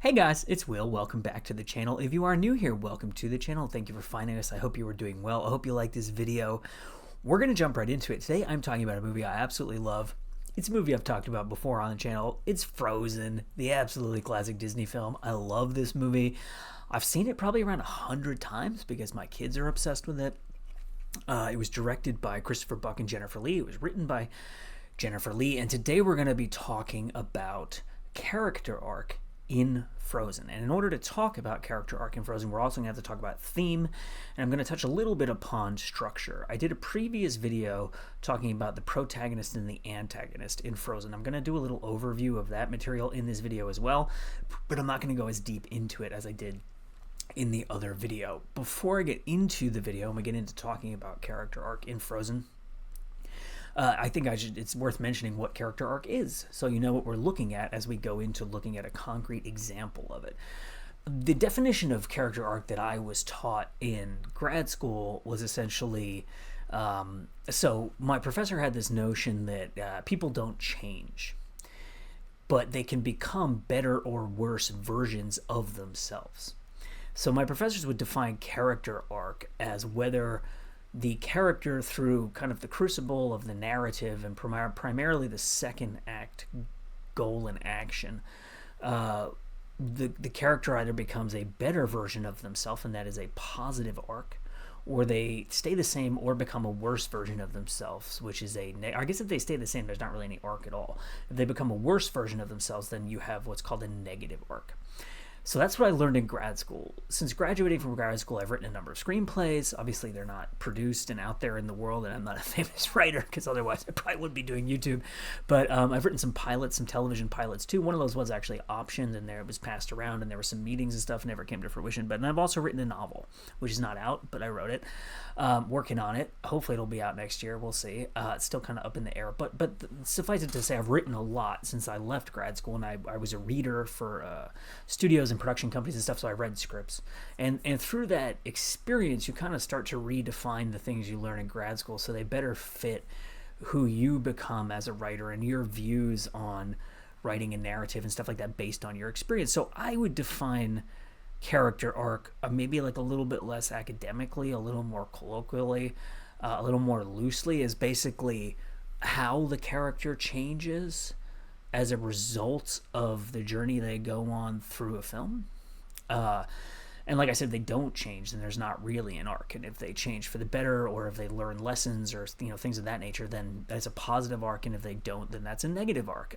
Hey guys, it's Will. Welcome back to the channel. If you are new here, welcome to the channel. Thank you for finding us. I hope you are doing well. I hope you like this video. We're going to jump right into it. Today I'm talking about a movie I absolutely love. It's a movie I've talked about before on the channel. It's Frozen, the absolutely classic Disney film. I love this movie. I've seen it probably around 100 times because my kids are obsessed with it. It was directed by Christopher Buck and Jennifer Lee. It was written by Jennifer Lee. And today we're going to be talking about character arc in Frozen. And in order to talk about character arc in Frozen, we're also going to have to talk about theme, and I'm going to touch a little bit upon structure. I did a previous video talking about the protagonist and the antagonist in Frozen. I'm going to do a little overview of that material in this video as well, but I'm not going to go as deep into it as I did in the other video. Before I get into the video and we get into talking about character arc in Frozen, I think it's worth mentioning what character arc is, so you know what we're looking at as we go into looking at a concrete example of it. The definition of character arc that I was taught in grad school was essentially, so my professor had this notion that people don't change, but they can become better or worse versions of themselves. So my professors would define character arc as whether the character, through kind of the crucible of the narrative and primarily the second act goal and action, the character either becomes a better version of themselves, and that is a positive arc, or they stay the same or become a worse version of themselves, which is I guess if they stay the same, there's not really any arc at all. If they become a worse version of themselves, then you have what's called a negative arc. So that's what I learned in grad school. Since graduating from grad school, I've written a number of screenplays. Obviously, they're not produced and out there in the world, and I'm not a famous writer because otherwise I probably wouldn't be doing YouTube. But I've written some pilots, some television pilots too. One of those was actually optioned, and it was passed around, and there were some meetings and stuff, never came to fruition. But I've also written a novel, which is not out, but I wrote it. Working on it. Hopefully it'll be out next year. We'll see. It's still kind of up in the air. But suffice it to say, I've written a lot since I left grad school, and I was a reader for studios and production companies and stuff, so I read scripts. And through that experience, you kind of start to redefine the things you learn in grad school so they better fit who you become as a writer and your views on writing a narrative and stuff like that based on your experience. So I would define character arc maybe like a little bit less academically, a little more colloquially, a little more loosely, as basically how the character changes as a result of the journey they go on through a film. And like I said, if they don't change, then there's not really an arc. And if they change for the better, or if they learn lessons or things of that nature, then that's a positive arc. And if they don't, then that's a negative arc.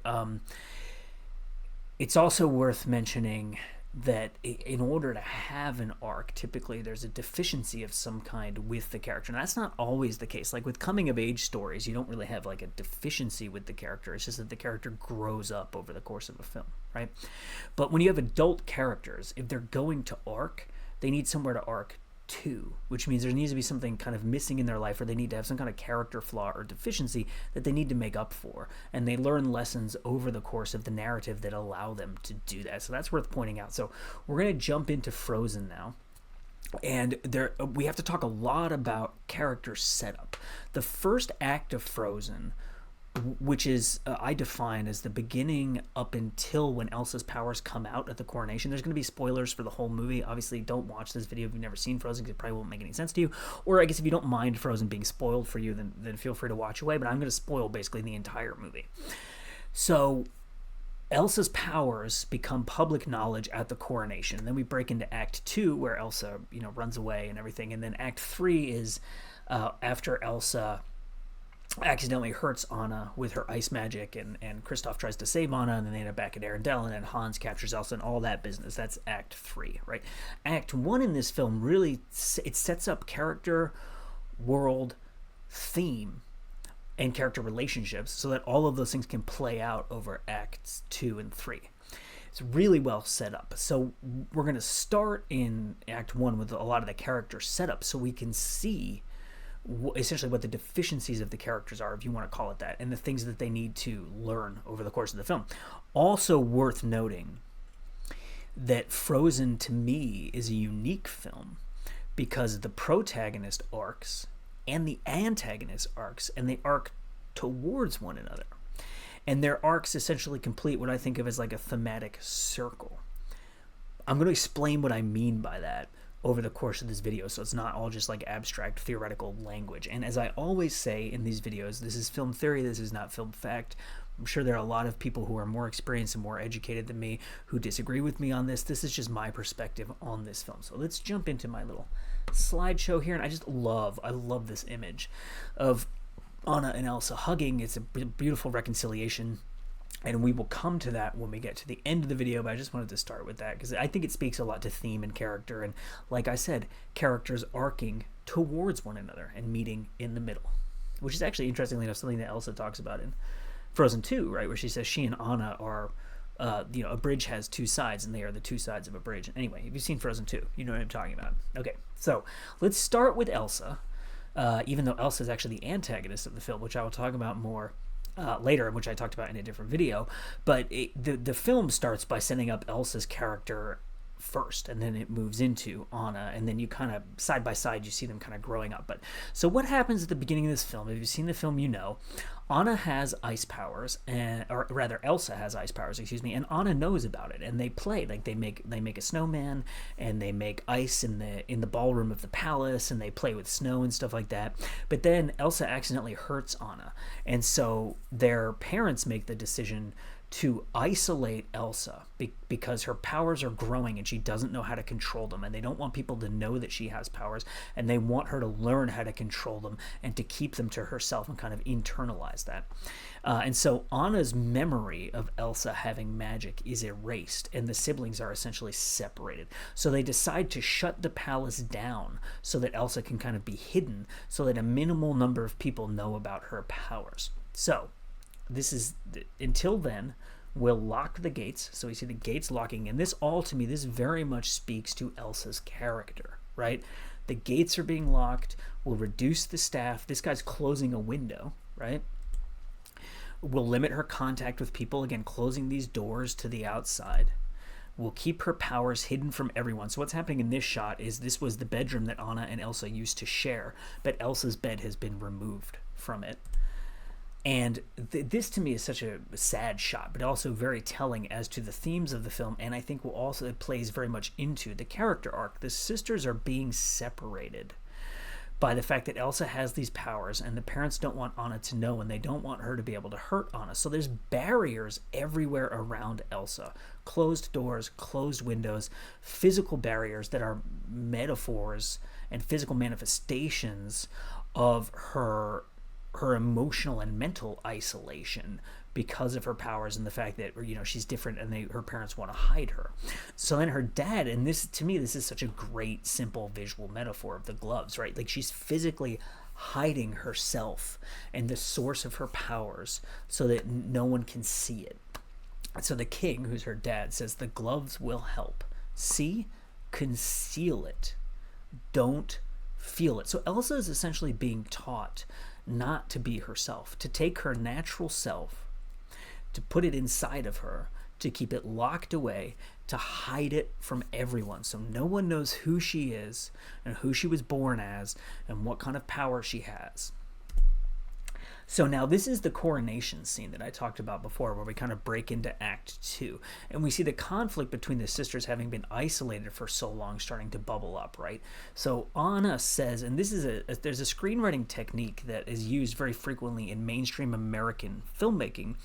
It's also worth mentioning that in order to have an arc, typically there's a deficiency of some kind with the character. And that's not always the case. Like with coming of age stories, you don't really have like a deficiency with the character. It's just that the character grows up over the course of a film, right? But when you have adult characters, if they're going to arc, they need somewhere to arc to, which means there needs to be something kind of missing in their life, or they need to have some kind of character flaw or deficiency that they need to make up for, and they learn lessons over the course of the narrative that allow them to do that. So that's worth pointing out. So we're going to jump into Frozen now, and we have to talk a lot about character setup. The first act of Frozen, which is I define as the beginning up until when Elsa's powers come out at the coronation. There's going to be spoilers for the whole movie. Obviously, don't watch this video if you've never seen Frozen, because it probably won't make any sense to you. Or I guess if you don't mind Frozen being spoiled for you, then feel free to watch away. But I'm going to spoil basically the entire movie. So Elsa's powers become public knowledge at the coronation. And then we break into Act 2, where Elsa runs away and everything. And then Act 3 is after Elsa accidentally hurts Anna with her ice magic, and Kristoff tries to save Anna, and then they end up back at Arendelle, and then Hans captures Elsa and all that business. That's Act 3, right? Act 1 in this film really, it sets up character, world, theme, and character relationships so that all of those things can play out over Acts 2 and 3. It's really well set up. So we're going to start in Act 1 with a lot of the character setup so we can see essentially what the deficiencies of the characters are, if you want to call it that, and the things that they need to learn over the course of the film. Also worth noting that Frozen, to me, is a unique film because the protagonist arcs and the antagonist arcs, and they arc towards one another. And their arcs essentially complete what I think of as like a thematic circle. I'm going to explain what I mean by that over the course of this video, so it's not all just like abstract theoretical language. And as I always say in these videos, this is film theory, this is not film fact. I'm sure there are a lot of people who are more experienced and more educated than me who disagree with me on this. This is just my perspective on this film. So let's jump into my little slideshow here. And I love this image of Anna and Elsa hugging. It's a beautiful reconciliation. And we will come to that when we get to the end of the video, but I just wanted to start with that because I think it speaks a lot to theme and character. And like I said, characters arcing towards one another and meeting in the middle, which is actually, interestingly enough, something that Elsa talks about in Frozen 2, right? Where she says she and Anna are, a bridge has two sides and they are the two sides of a bridge. Anyway, if you've seen Frozen 2, you know what I'm talking about. Okay, so let's start with Elsa, even though Elsa is actually the antagonist of the film, which I will talk about more later, which I talked about in a different video. But the film starts by setting up Elsa's character first, and then it moves into Anna, and then you kind of side by side you see them kind of growing up. But so what happens at the beginning of this film, if you've seen the film, you know Anna has ice powers, or rather Elsa has ice powers, excuse me, and Anna knows about it, and they play, like they make a snowman, and they make ice in the ballroom of the palace, and they play with snow and stuff like that. But then Elsa accidentally hurts Anna, and so their parents make the decision to isolate Elsa because her powers are growing and she doesn't know how to control them, and they don't want people to know that she has powers, and they want her to learn how to control them and to keep them to herself and kind of internalize that. And so Anna's memory of Elsa having magic is erased, and the siblings are essentially separated. So they decide to shut the palace down so that Elsa can kind of be hidden, so that a minimal number of people know about her powers. So this is, until then, we'll lock the gates. So we see the gates locking, and this all, to me, this very much speaks to Elsa's character, right? The gates are being locked. We'll reduce the staff. This guy's closing a window, right? We'll limit her contact with people, again, closing these doors to the outside. We'll keep her powers hidden from everyone. So what's happening in this shot is this was the bedroom that Anna and Elsa used to share, but Elsa's bed has been removed from it. And this to me is such a sad shot, but also very telling as to the themes of the film, and I think it plays very much into the character arc. The sisters are being separated by the fact that Elsa has these powers, and the parents don't want Anna to know, and they don't want her to be able to hurt Anna. So there's barriers everywhere around Elsa. Closed doors, closed windows, physical barriers that are metaphors and physical manifestations of her emotional and mental isolation because of her powers and the fact that, you know, she's different and her parents want to hide her. So then her dad, and this, to me, this is such a great, simple visual metaphor of the gloves, right? Like she's physically hiding herself and the source of her powers so that no one can see it. And so the king, who's her dad, says the gloves will help. See? Conceal it. Don't feel it. So Elsa is essentially being taught not to be herself, to take her natural self, to put it inside of her, to keep it locked away, to hide it from everyone so no one knows who she is and who she was born as and what kind of power she has. So now this is the coronation scene that I talked about before, where we kind of break into Act 2. And we see the conflict between the sisters, having been isolated for so long, starting to bubble up, right? So Anna says, and this is there's a screenwriting technique that is used very frequently in mainstream American filmmaking,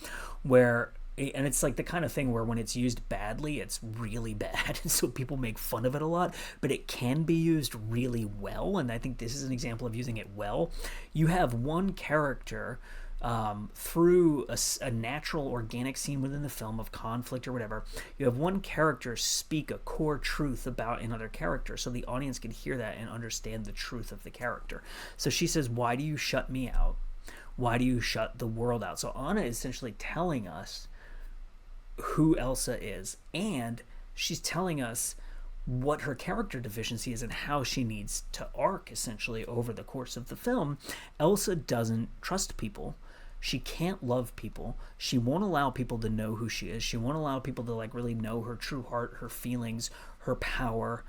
where, and it's like the kind of thing where when it's used badly, it's really bad, and so people make fun of it a lot, but it can be used really well, and I think this is an example of using it well. You have one character through a natural, organic scene within the film of conflict or whatever, you have one character speak a core truth about another character, so the audience can hear that and understand the truth of the character. So she says, "Why do you shut me out? Why do you shut the world out?" So Anna is essentially telling us who Elsa is, and she's telling us what her character deficiency is and how she needs to arc essentially over the course of the film. Elsa doesn't trust people. She can't love people. She won't allow people to know who she is. She won't allow people to like really know her true heart, her feelings, her power.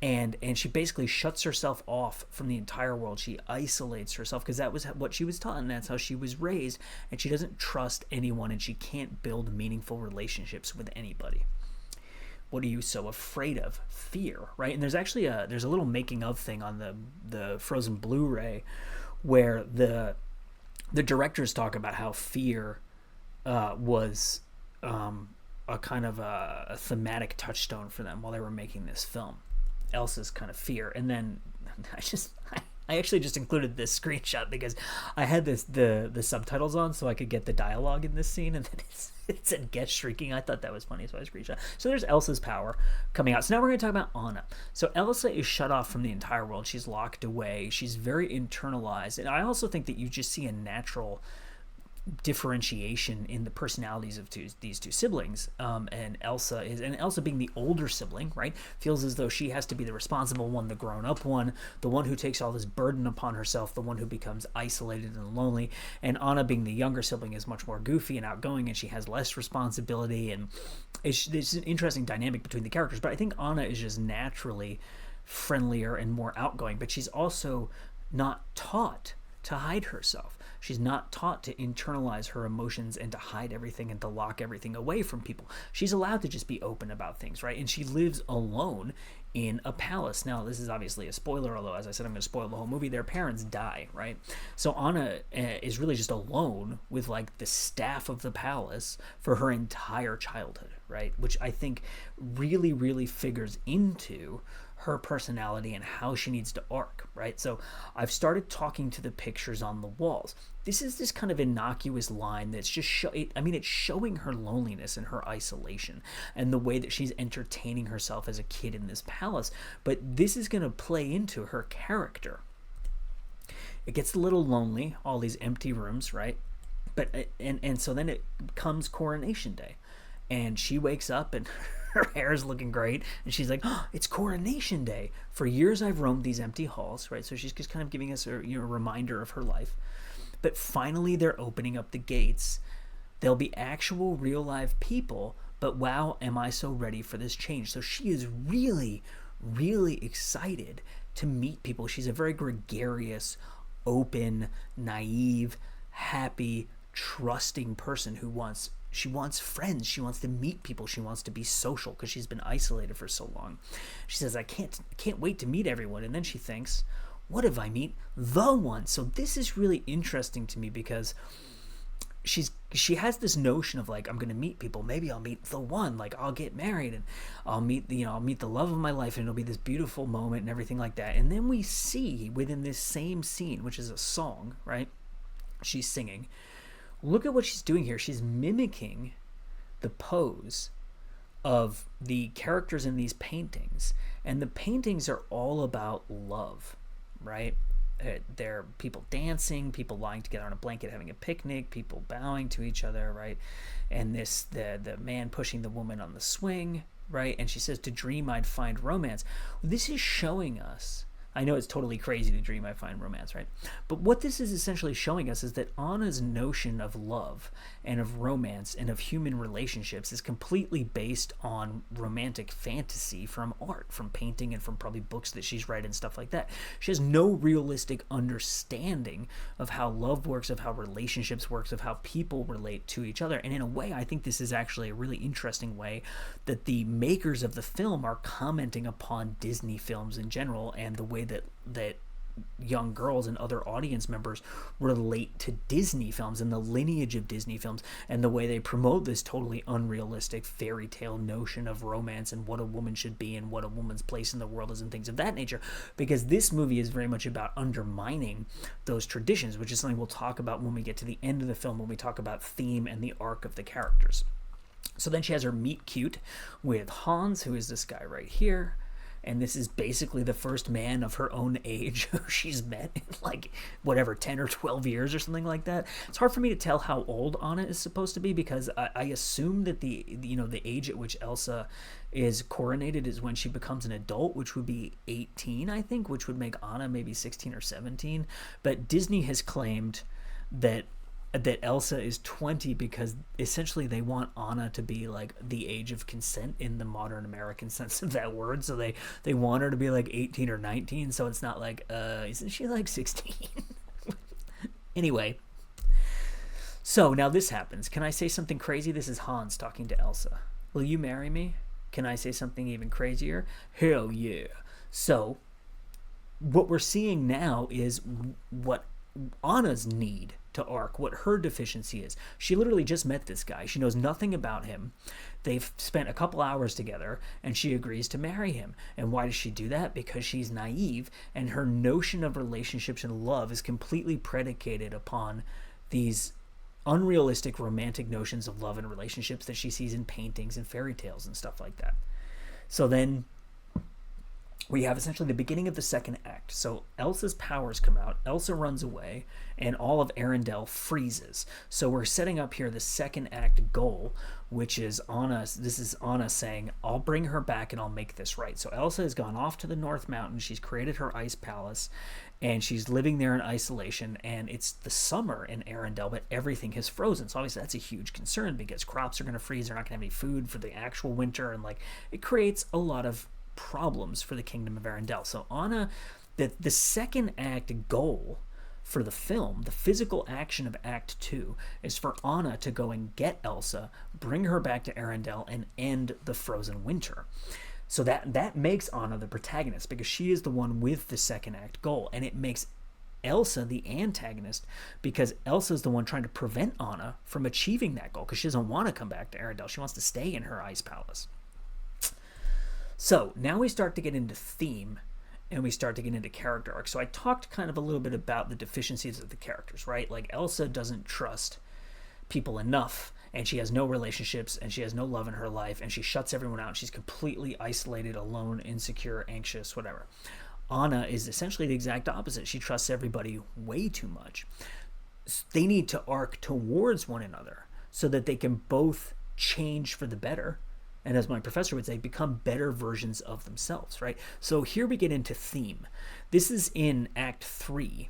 And she basically shuts herself off from the entire world. She isolates herself because that was what she was taught, and that's how she was raised. And she doesn't trust anyone, and she can't build meaningful relationships with anybody. what are you so afraid of? Fear, right? And there's actually there's a little making of thing on the Frozen Blu-ray where the directors talk about how fear was a kind of a thematic touchstone for them while they were making this film. Elsa's kind of fear. And then I actually just included this screenshot because I had the subtitles on so I could get the dialogue in this scene, and then it said "get shrieking." I thought that was funny, so I screenshot. So there's Elsa's power coming out. So now we're going to talk about Anna. So Elsa is shut off from the entire world. She's locked away. She's very internalized, and I also think that you just see a natural differentiation in the personalities of these two siblings, and Elsa being the older sibling, right, feels as though she has to be the responsible one, the grown-up one, the one who takes all this burden upon herself, the one who becomes isolated and lonely. And Anna, being the younger sibling, is much more goofy and outgoing, and she has less responsibility, and it's an interesting dynamic between the characters. But I think Anna is just naturally friendlier and more outgoing, but she's also not taught to hide herself. She's not taught to internalize her emotions and to hide everything and to lock everything away from people. She's allowed to just be open about things, right? And she lives alone in a palace. Now, this is obviously a spoiler, although, as I said, I'm going to spoil the whole movie. Their parents die, right? So Anna is really just alone with, like, the staff of the palace for her entire childhood, right? Which I think really, really figures into her personality and how she needs to arc, right? So I've started talking to the pictures on the walls. This is this kind of innocuous line that's just it's showing her loneliness and her isolation and the way that she's entertaining herself as a kid in this palace. But this is going to play into her character. It gets a little lonely, all these empty rooms, right? But and so then it comes Coronation Day, and she wakes up and her hair is looking great, and she's like, "Oh, it's Coronation Day. For years I've roamed these empty halls," right? So she's just kind of giving us a reminder of her life. But finally they're opening up the gates. There'll be actual real live people, but wow, am I so ready for this change. So she is really, really excited to meet people. She's a very gregarious, open, naive, happy, trusting person who wants friends. She wants to meet people. She wants to be social because she's been isolated for so long. She says, I can't wait to meet everyone. And then she thinks, what if I meet the one? So this is really interesting to me because she has this notion of, like, I'm going to meet people. Maybe I'll meet the one. Like, I'll get married and I'll meet the love of my life, and it'll be this beautiful moment and everything like that. And then we see within this same scene, which is a song, right? She's singing. Look at what she's doing here. She's mimicking the pose of the characters in these paintings. And the paintings are all about love, right? They're people dancing, people lying together on a blanket having a picnic, people bowing to each other, right? And the man pushing the woman on the swing, right? And she says, to dream I'd find romance. This is showing us, I know it's totally crazy to dream I find romance, right? But what this is essentially showing us is that Anna's notion of love and of romance and of human relationships is completely based on romantic fantasy from art, from painting, and from probably books that she's read and stuff like that. She has no realistic understanding of how love works, of how relationships works, of how people relate to each other. And in a way, I think this is actually a really interesting way that the makers of the film are commenting upon Disney films in general and the way that young girls and other audience members relate to Disney films and the lineage of Disney films and the way they promote this totally unrealistic fairy tale notion of romance and what a woman should be and what a woman's place in the world is and things of that nature, because this movie is very much about undermining those traditions, which is something we'll talk about when we get to the end of the film, when we talk about theme and the arc of the characters. So then she has her meet cute with Hans, who is this guy right here. And this is basically the first man of her own age who she's met in, like, whatever, 10 or 12 years or something like that. It's hard for me to tell how old Anna is supposed to be, because I assume that the age at which Elsa is coronated is when she becomes an adult, which would be 18, I think, which would make Anna maybe 16 or 17. But Disney has claimed that Elsa is 20 because essentially they want Anna to be like the age of consent in the modern American sense of that word. So they want her to be like 18 or 19. So it's not like, isn't she like 16? Anyway, so now this happens. Can I say something crazy? This is Hans talking to Elsa. Will you marry me? Can I say something even crazier? Hell yeah. So, what we're seeing now is what Anna's need to arc, what her deficiency is. She literally just met this guy. She knows nothing about him. They've spent a couple hours together, and she agrees to marry him. And why does she do that? Because she's naive, and her notion of relationships and love is completely predicated upon these unrealistic romantic notions of love and relationships that she sees in paintings and fairy tales and stuff like that. So then we have essentially the beginning of the second act. So Elsa's powers come out, Elsa runs away, and all of Arendelle freezes. So we're setting up here the second act goal, which is Anna. This is Anna saying, I'll bring her back and I'll make this right. So Elsa has gone off to the North Mountain. She's created her ice palace, and she's living there in isolation, and it's the summer in Arendelle, but everything has frozen. So obviously that's a huge concern because crops are going to freeze. They're not going to have any food for the actual winter, and like it creates a lot of problems for the kingdom of Arendelle. So Anna, the second act goal for the film, the physical action of Act 2, is for Anna to go and get Elsa, bring her back to Arendelle, and end the frozen winter. So that makes Anna the protagonist because she is the one with the second act goal, and it makes Elsa the antagonist because Elsa is the one trying to prevent Anna from achieving that goal because she doesn't want to come back to Arendelle. She wants to stay in her ice palace. So now we start to get into theme and we start to get into character arc. So I talked kind of a little bit about the deficiencies of the characters, right? Like Elsa doesn't trust people enough, and she has no relationships, and she has no love in her life, and she shuts everyone out. She's completely isolated, alone, insecure, anxious, whatever. Anna is essentially the exact opposite. She trusts everybody way too much. They need to arc towards one another so that they can both change for the better, and as my professor would say, become better versions of themselves, right? So here we get into theme. This is in Act 3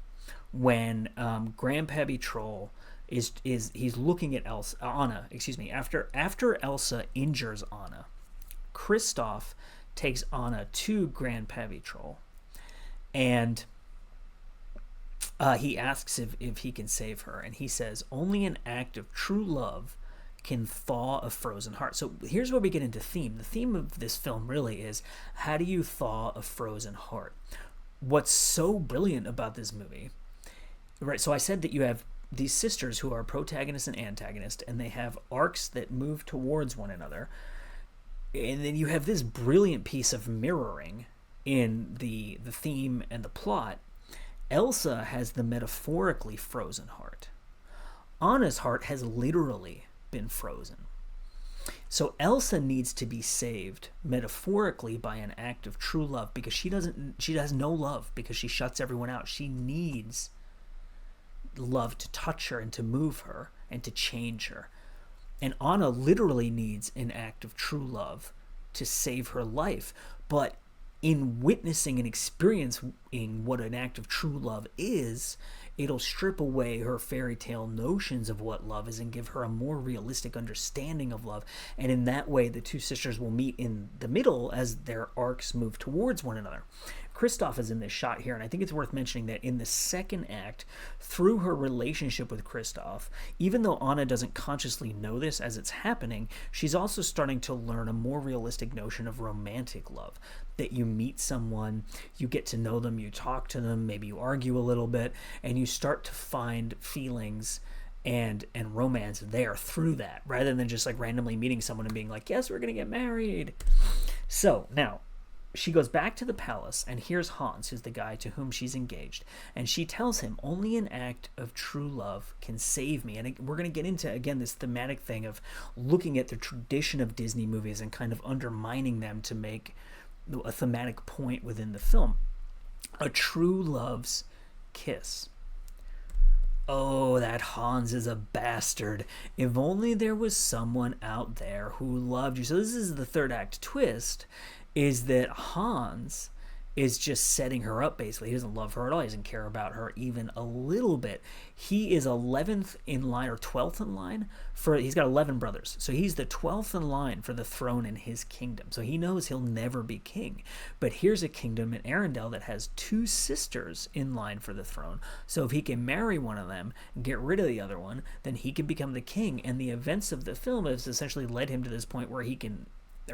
when Grandpappy Troll he's looking at Anna, after Elsa injures Anna. Kristoff takes Anna to Grandpappy Troll, and he asks if he can save her, and he says, only an act of true love can thaw a frozen heart. So here's where we get into theme. The theme of this film really is, how do you thaw a frozen heart? What's so brilliant about this movie, right? So I said that you have these sisters who are protagonist and antagonist, and they have arcs that move towards one another. And then you have this brilliant piece of mirroring in the theme and the plot. Elsa has the metaphorically frozen heart. Anna's heart has literally been frozen. So Elsa needs to be saved metaphorically by an act of true love because she has no love because she shuts everyone out. She needs love to touch her and to move her and to change her. And Anna literally needs an act of true love to save her life. But in witnessing and experiencing what an act of true love is, it'll strip away her fairy tale notions of what love is and give her a more realistic understanding of love. And in that way, the two sisters will meet in the middle as their arcs move towards one another. Kristoff is in this shot here, and I think it's worth mentioning that in the second act, through her relationship with Kristoff, even though Anna doesn't consciously know this as it's happening, she's also starting to learn a more realistic notion of romantic love. That you meet someone, you get to know them, you talk to them, maybe you argue a little bit, and you start to find feelings and romance there through that, rather than just like randomly meeting someone and being like, yes, we're gonna get married. So now she goes back to the palace, and here's Hans, who's the guy to whom she's engaged, and she tells him, only an act of true love can save me. And we're going to get into, again, this thematic thing of looking at the tradition of Disney movies and kind of undermining them to make a thematic point within the film. A true love's kiss. Oh, that Hans is a bastard. If only there was someone out there who loved you. So this is the third act twist, is that Hans is just setting her up, basically. He doesn't love her at all. He doesn't care about her even a little bit. He is 11th in line, or 12th in line, he's got 11 brothers. So he's the 12th in line for the throne in his kingdom. So he knows he'll never be king. But here's a kingdom in Arendelle that has 2 sisters in line for the throne. So if he can marry one of them and get rid of the other one, then he can become the king. And the events of the film has essentially led him to this point where he can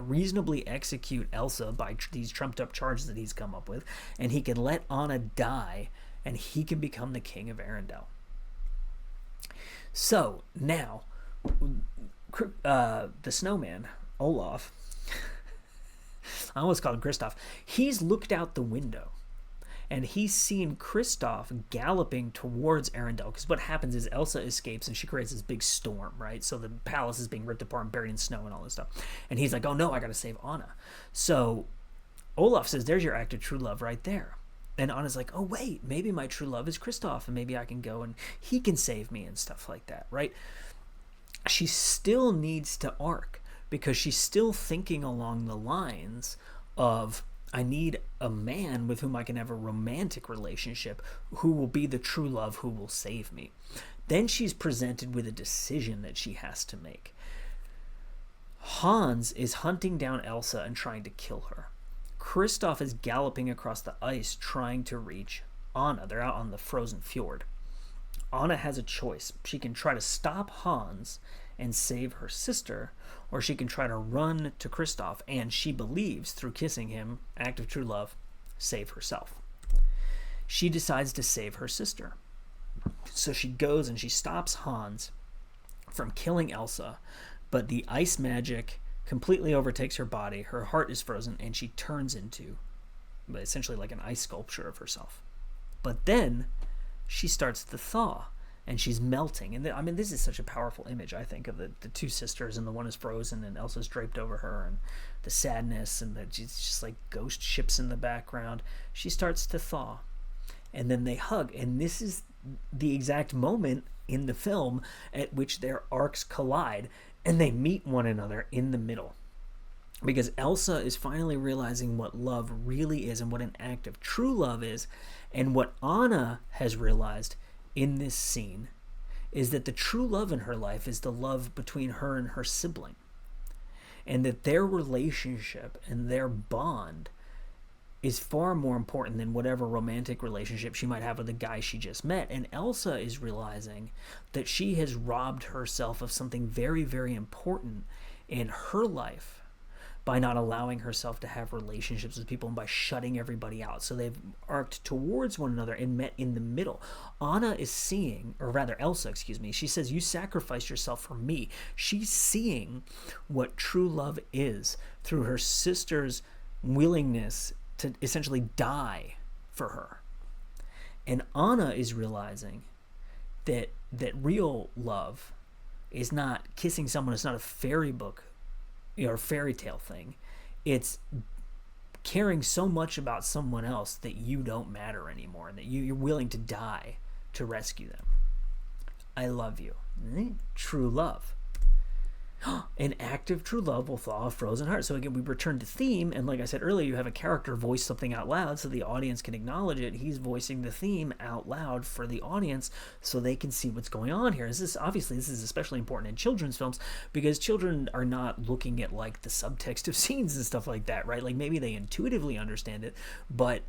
reasonably execute Elsa by these trumped up charges that he's come up with, and he can let Anna die, and he can become the king of Arendelle. So now, the snowman, Olaf, I almost called him Kristoff, he's looked out the window, and he's seen Kristoff galloping towards Arendelle, because what happens is Elsa escapes and she creates this big storm, right? So the palace is being ripped apart and buried in snow and all this stuff. And he's like, oh no, I gotta save Anna. So Olaf says, there's your act of true love right there. And Anna's like, oh wait, maybe my true love is Kristoff, and maybe I can go and he can save me and stuff like that, right? She still needs to arc, because she's still thinking along the lines of, I need a man with whom I can have a romantic relationship, who will be the true love, who will save me. Then she's presented with a decision that she has to make. Hans is hunting down Elsa and trying to kill her. Kristoff is galloping across the ice trying to reach Anna. They're out on the frozen fjord. Anna has a choice. She can try to stop Hans and save her sister, or she can try to run to Kristoff and, she believes, through kissing him, act of true love, save herself. She decides to save her sister. So she goes and she stops Hans from killing Elsa, but the ice magic completely overtakes her body. Her heart is frozen, and she turns into essentially like an ice sculpture of herself. But then she starts to thaw, and she's melting. And I mean, this is such a powerful image, I think, of the two sisters, and the one is frozen and Elsa's draped over her, and the sadness, and it's just like ghost ships in the background. She starts to thaw, and then they hug, and this is the exact moment in the film at which their arcs collide, and they meet one another in the middle. Because Elsa is finally realizing what love really is and what an act of true love is, and what Anna has realized in this scene is that the true love in her life is the love between her and her sibling, and that their relationship and their bond is far more important than whatever romantic relationship she might have with the guy she just met. And Elsa is realizing that she has robbed herself of something very, very important in her life by not allowing herself to have relationships with people and by shutting everybody out. So they've arced towards one another and met in the middle. Anna is seeing, or rather Elsa, she says, you sacrificed yourself for me. She's seeing what true love is through her sister's willingness to essentially die for her. And Anna is realizing that real love is not kissing someone. It's not a fairy book or fairy tale thing. It's caring so much about someone else that you don't matter anymore, and that you're willing to die to rescue them. I love you. True love. An act of true love will thaw a frozen heart. So again, we return to theme, and like I said earlier, you have a character voice something out loud so the audience can acknowledge it. He's voicing the theme out loud for the audience so they can see what's going on here. This is especially important in children's films, because children are not looking at like the subtext of scenes and stuff like that, right? Like maybe they intuitively understand it, but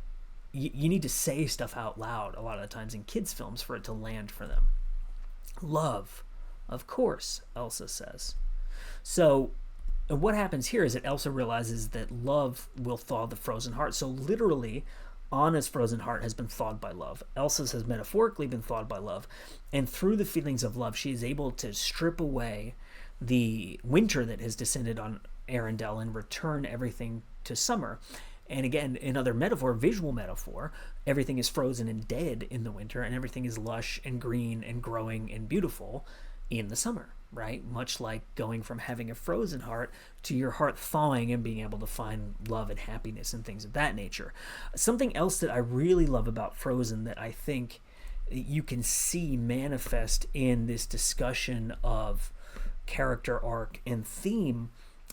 you need to say stuff out loud a lot of the times in kids' films for it to land for them. Love, of course, Elsa says. So what happens here is that Elsa realizes that love will thaw the frozen heart. So literally, Anna's frozen heart has been thawed by love. Elsa's has metaphorically been thawed by love. And through the feelings of love, she is able to strip away the winter that has descended on Arendelle and return everything to summer. And again, another metaphor, visual metaphor, everything is frozen and dead in the winter, and everything is lush and green and growing and beautiful in the summer, right? Much like going from having a frozen heart to your heart thawing and being able to find love and happiness and things of that nature. Something else that I really love about Frozen that I think you can see manifest in this discussion of character arc and theme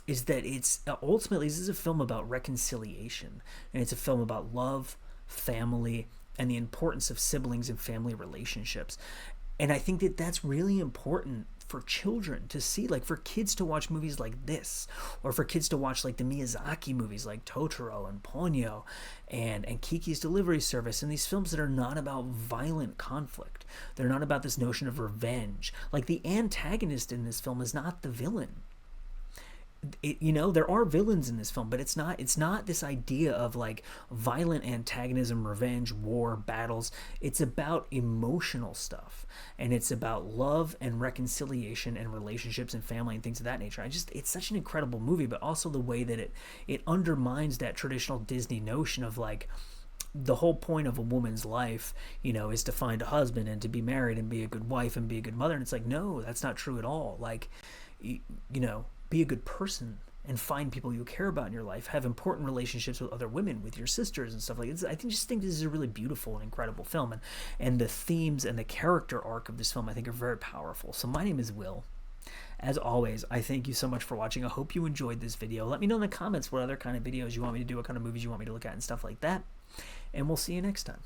is that it's ultimately, this is a film about reconciliation, and it's a film about love, family, and the importance of siblings and family relationships. And I think that that's really important for children to see, like for kids to watch movies like this, or for kids to watch like the Miyazaki movies like Totoro and Ponyo and Kiki's Delivery Service, and these films that are not about violent conflict. They're not about this notion of revenge. Like the antagonist in this film is not the villain. you know, there are villains in this film, but it's not this idea of like violent antagonism, revenge, war, battles. It's about emotional stuff, and it's about love and reconciliation and relationships and family and things of that nature. It's such an incredible movie, but also the way that it undermines that traditional Disney notion of like, the whole point of a woman's life, you know, is to find a husband and to be married and be a good wife and be a good mother. And it's like, no, that's not true at all. Like, you know, be a good person and find people you care about in your life, have important relationships with other women, with your sisters and stuff like this. Just think this is a really beautiful and incredible film, and the themes and the character arc of this film I think are very powerful. So my name is Will. As always, I thank you so much for watching. I hope you enjoyed this video. Let me know in the comments what other kind of videos you want me to do, what kind of movies you want me to look at and stuff like that. And we'll see you next time.